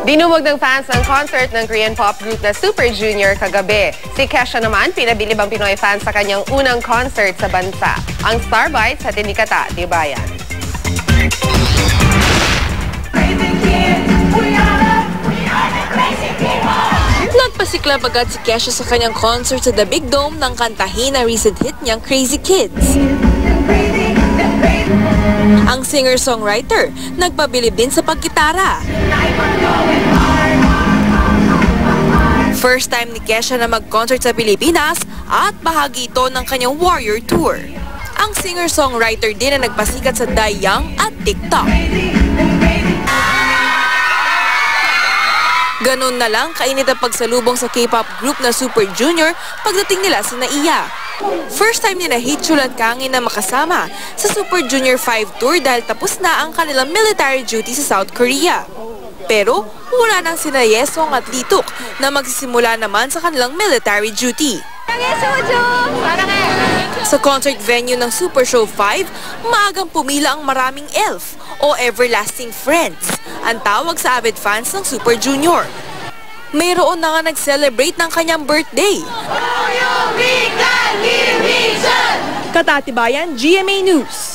Dinumog ng fans ng concert ng Korean pop group na Super Junior kagabi. Si Kesha naman, pinabilib ang Pinoy fans sa kanyang unang concert sa bansa. Ang Star Bites at Inikata, Tibayan. Nagpasiklab agad si Kesha sa kanyang concert sa The Big Dome nang kantahin ang recent hit niyang Crazy Kids. Ang singer-songwriter nagpabilib din sa pagkitara. First time ni Kesha na mag-concert sa Pilipinas at bahagi ito ng kanyang Warrior Tour. Ang singer-songwriter din na nagpasikat sa Dayang at TikTok. Ganun na lang kainit ang pagsalubong sa K-pop group na Super Junior pagdating nila sa Naiya. First time nila Hitchul at Kangin na makasama sa Super Junior 5 Tour dahil tapos na ang kanilang military duty sa South Korea. Pero wala nang sina Yesong at Lituk na magsisimula naman sa kanilang military duty. Sa concert venue ng Super Show 5, maagang pumila ang maraming ELF o Everlasting Friends, ang tawag sa avid fans ng Super Junior. Mayroon na nga nag-celebrate ng kanyang birthday. Katatibayan, GMA News.